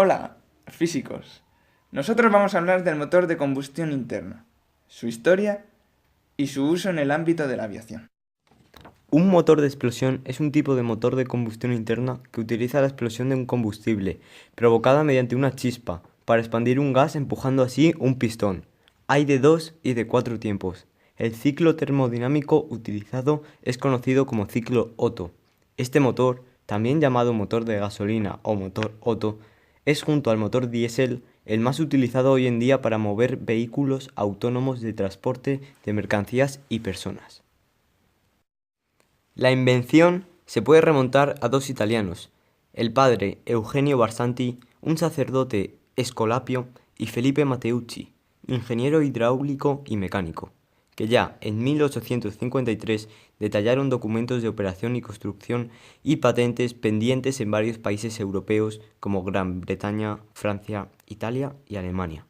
Hola, físicos. Nosotros vamos a hablar del motor de combustión interna, su historia y su uso en el ámbito de la aviación. Un motor de explosión es un tipo de motor de combustión interna que utiliza la explosión de un combustible, provocada mediante una chispa, para expandir un gas empujando así un pistón. Hay de 2 y de 4 tiempos. El ciclo termodinámico utilizado es conocido como ciclo Otto. Este motor, también llamado motor de gasolina o motor Otto, es junto al motor diésel el más utilizado hoy en día para mover vehículos autónomos de transporte de mercancías y personas. La invención se puede remontar a dos italianos, el padre Eugenio Barsanti, un sacerdote escolapio, y Felipe Matteucci, ingeniero hidráulico y mecánico, que ya en 1853 detallaron documentos de operación y construcción y patentes pendientes en varios países europeos como Gran Bretaña, Francia, Italia y Alemania.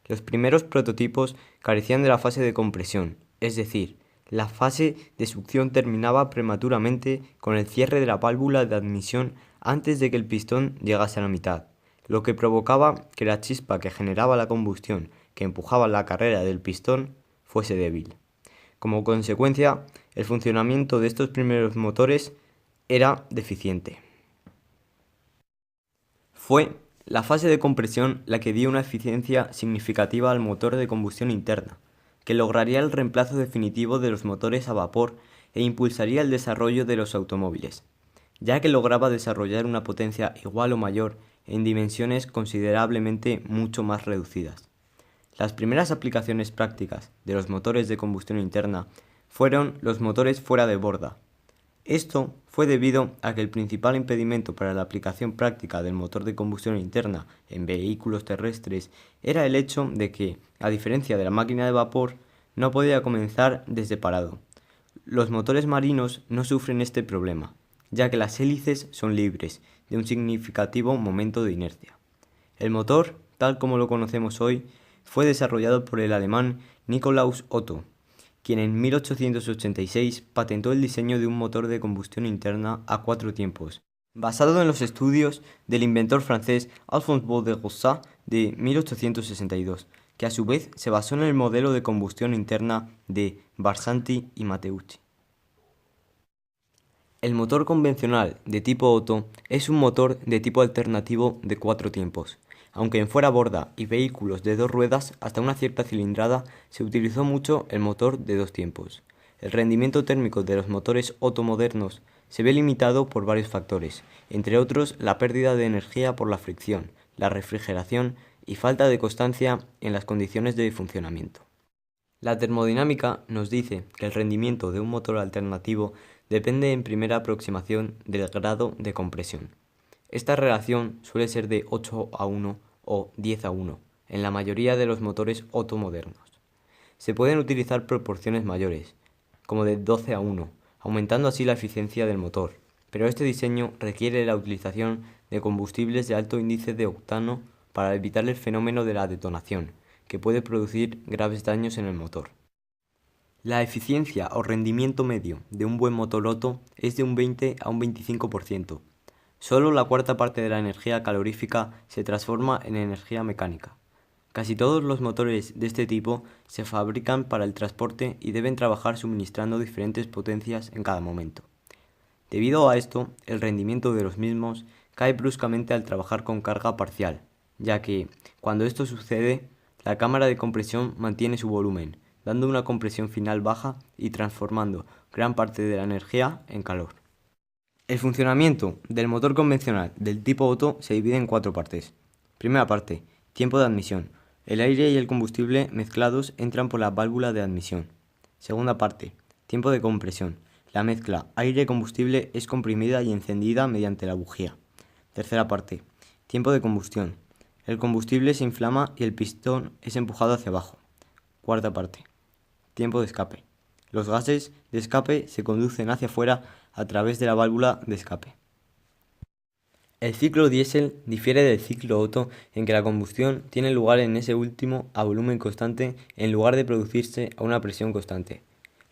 Los primeros prototipos carecían de la fase de compresión, es decir, la fase de succión terminaba prematuramente con el cierre de la válvula de admisión antes de que el pistón llegase a la mitad, lo que provocaba que la chispa que generaba la combustión que empujaba la carrera del pistón fuese débil. Como consecuencia, el funcionamiento de estos primeros motores era deficiente. Fue la fase de compresión la que dio una eficiencia significativa al motor de combustión interna, que lograría el reemplazo definitivo de los motores a vapor e impulsaría el desarrollo de los automóviles, ya que lograba desarrollar una potencia igual o mayor en dimensiones considerablemente mucho más reducidas. Las primeras aplicaciones prácticas de los motores de combustión interna fueron los motores fuera de borda. Esto fue debido a que el principal impedimento para la aplicación práctica del motor de combustión interna en vehículos terrestres era el hecho de que, a diferencia de la máquina de vapor, no podía comenzar desde parado. Los motores marinos no sufren este problema, ya que las hélices son libres de un significativo momento de inercia. El motor, tal como lo conocemos hoy, fue desarrollado por el alemán Nikolaus Otto, quien en 1886 patentó el diseño de un motor de combustión interna a 4 tiempos, basado en los estudios del inventor francés Alphonse Baudot-de de 1862, que a su vez se basó en el modelo de combustión interna de Barsanti y Matteucci. El motor convencional de tipo Otto es un motor de tipo alternativo de 4 tiempos, aunque en fuera borda y vehículos de 2 ruedas hasta una cierta cilindrada se utilizó mucho el motor de 2 tiempos. El rendimiento térmico de los motores Otto modernos se ve limitado por varios factores, entre otros la pérdida de energía por la fricción, la refrigeración y falta de constancia en las condiciones de funcionamiento. La termodinámica nos dice que el rendimiento de un motor alternativo depende en primera aproximación del grado de compresión. Esta relación suele ser de 8:1 o 10:1 en la mayoría de los motores Otto modernos. Se pueden utilizar proporciones mayores, como de 12:1, aumentando así la eficiencia del motor, pero este diseño requiere la utilización de combustibles de alto índice de octano para evitar el fenómeno de la detonación, que puede producir graves daños en el motor. La eficiencia o rendimiento medio de un buen motor Otto es de un 20 a un 25%. Solo la cuarta parte de la energía calorífica se transforma en energía mecánica. Casi todos los motores de este tipo se fabrican para el transporte y deben trabajar suministrando diferentes potencias en cada momento. Debido a esto, el rendimiento de los mismos cae bruscamente al trabajar con carga parcial, ya que, cuando esto sucede, la cámara de compresión mantiene su volumen, dando una compresión final baja y transformando gran parte de la energía en calor. El funcionamiento del motor convencional del tipo Otto se divide en 4 partes. Primera parte, tiempo de admisión. El aire y el combustible mezclados entran por la válvula de admisión. Segunda parte, tiempo de compresión. La mezcla aire-combustible es comprimida y encendida mediante la bujía. Tercera parte, tiempo de combustión. El combustible se inflama y el pistón es empujado hacia abajo. Cuarta parte, tiempo de escape. Los gases de escape se conducen hacia afuera a través de la válvula de escape. El ciclo diésel difiere del ciclo Otto en que la combustión tiene lugar en ese último a volumen constante en lugar de producirse a una presión constante.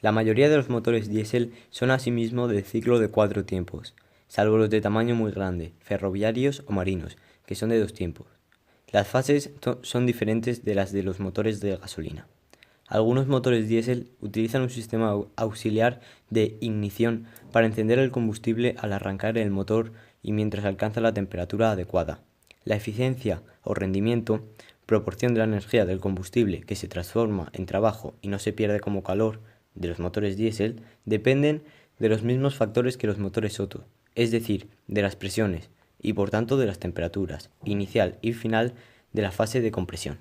La mayoría de los motores diésel son asimismo del ciclo de 4 tiempos. salvo los de tamaño muy grande, ferroviarios o marinos, que son de 2 tiempos. Las fases son diferentes de las de los motores de gasolina. Algunos motores diésel utilizan un sistema auxiliar de ignición para encender el combustible al arrancar el motor y mientras alcanza la temperatura adecuada. La eficiencia o rendimiento, proporción de la energía del combustible que se transforma en trabajo y no se pierde como calor de los motores diésel, dependen de los mismos factores que los motores Otto, es decir, de las presiones y por tanto de las temperaturas inicial y final de la fase de compresión.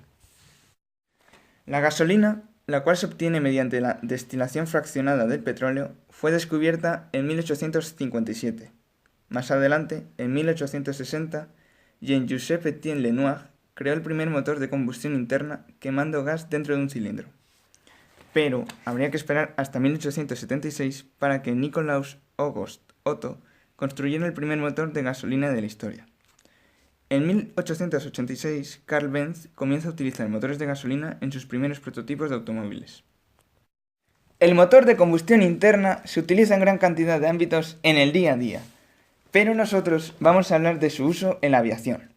La gasolina, la cual se obtiene mediante la destilación fraccionada del petróleo, fue descubierta en 1857. Más adelante, en 1860, Jean-Joseph Etienne Lenoir creó el primer motor de combustión interna quemando gas dentro de un cilindro. Pero habría que esperar hasta 1876 para que Nicolaus August Otto construyera el primer motor de gasolina de la historia. En 1886, Carl Benz comienza a utilizar motores de gasolina en sus primeros prototipos de automóviles. El motor de combustión interna se utiliza en gran cantidad de ámbitos en el día a día, pero nosotros vamos a hablar de su uso en la aviación.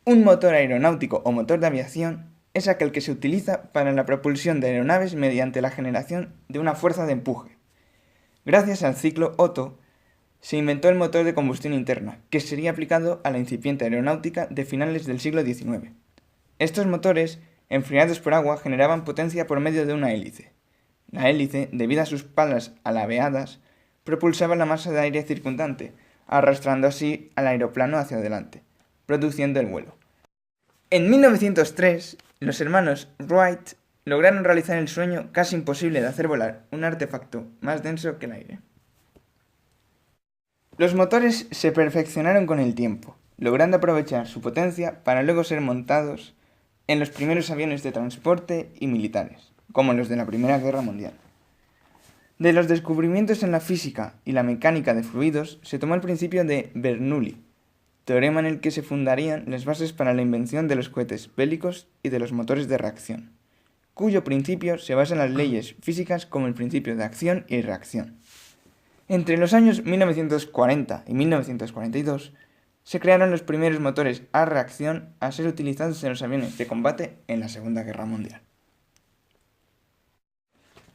Un motor aeronáutico o motor de aviación es aquel que se utiliza para la propulsión de aeronaves mediante la generación de una fuerza de empuje. Gracias al ciclo Otto, se inventó el motor de combustión interna, que sería aplicado a la incipiente aeronáutica de finales del siglo XIX. Estos motores, enfriados por agua, generaban potencia por medio de una hélice. La hélice, debido a sus palas alabeadas, propulsaba la masa de aire circundante, arrastrando así al aeroplano hacia adelante, produciendo el vuelo. En 1903, los hermanos Wright lograron realizar el sueño casi imposible de hacer volar un artefacto más denso que el aire. Los motores se perfeccionaron con el tiempo, logrando aprovechar su potencia para luego ser montados en los primeros aviones de transporte y militares, como los de la Primera Guerra Mundial. De los descubrimientos en la física y la mecánica de fluidos se tomó el principio de Bernoulli, teorema en el que se fundarían las bases para la invención de los cohetes bélicos y de los motores de reacción, cuyo principio se basa en las leyes físicas como el principio de acción y reacción. Entre los años 1940 y 1942 se crearon los primeros motores a reacción a ser utilizados en los aviones de combate en la Segunda Guerra Mundial.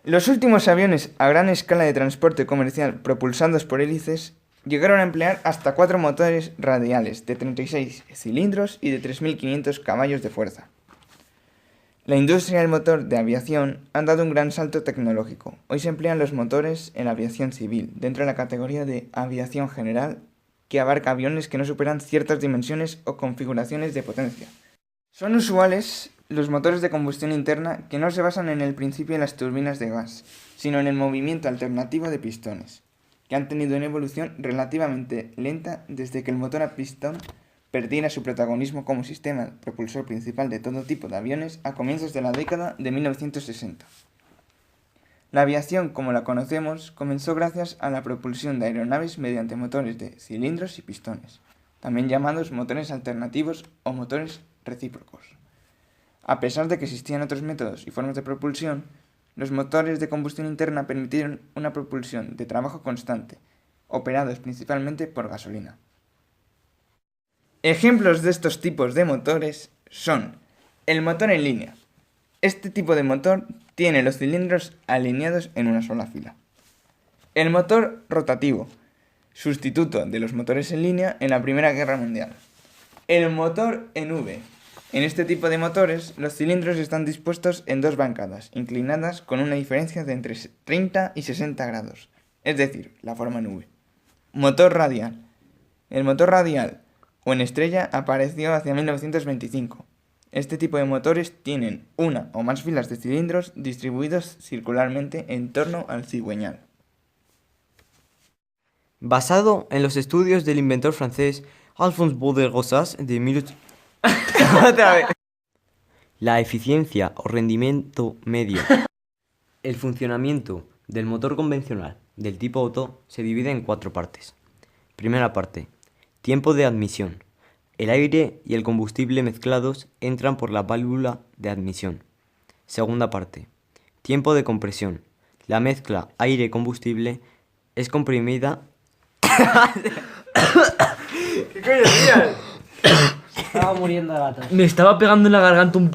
Los últimos aviones a gran escala de transporte comercial propulsados por hélices llegaron a emplear hasta 4 motores radiales de 36 cilindros y de 3.500 caballos de fuerza. La industria del motor de aviación ha dado un gran salto tecnológico. Hoy se emplean los motores en la aviación civil, dentro de la categoría de aviación general, que abarca aviones que no superan ciertas dimensiones o configuraciones de potencia. Son usuales los motores de combustión interna que no se basan en el principio de las turbinas de gas, sino en el movimiento alternativo de pistones, que han tenido una evolución relativamente lenta desde que el motor a pistón perdiera su protagonismo como sistema propulsor principal de todo tipo de aviones a comienzos de la década de 1960. La aviación, como la conocemos, comenzó gracias a la propulsión de aeronaves mediante motores de cilindros y pistones, también llamados motores alternativos o motores recíprocos. A pesar de que existían otros métodos y formas de propulsión, los motores de combustión interna permitieron una propulsión de trabajo constante, operados principalmente por gasolina. Ejemplos de estos tipos de motores son el motor en línea. Este tipo de motor tiene los cilindros alineados en una sola fila. El motor rotativo, sustituto de los motores en línea en la Primera Guerra Mundial. El motor en V. En este tipo de motores, los cilindros están dispuestos en 2 bancadas, inclinadas con una diferencia de entre 30 y 60 grados, es decir, la forma en V. Motor radial. El motor radial o en estrella apareció hacia 1925. Este tipo de motores tienen una o más filas de cilindros distribuidos circularmente en torno al cigüeñal. Basado en los estudios del inventor francés Alphonse Baudel-Rossas de Otra vez. La eficiencia o rendimiento medio. El funcionamiento del motor convencional del tipo Otto se divide en 4 partes. Primera parte. Tiempo de admisión. El aire y el combustible mezclados entran por la válvula de admisión. Segunda parte. Tiempo de compresión. La mezcla aire-combustible es comprimida ¿Qué coño decías? Estaba muriendo de gatos. Me estaba pegando en la garganta un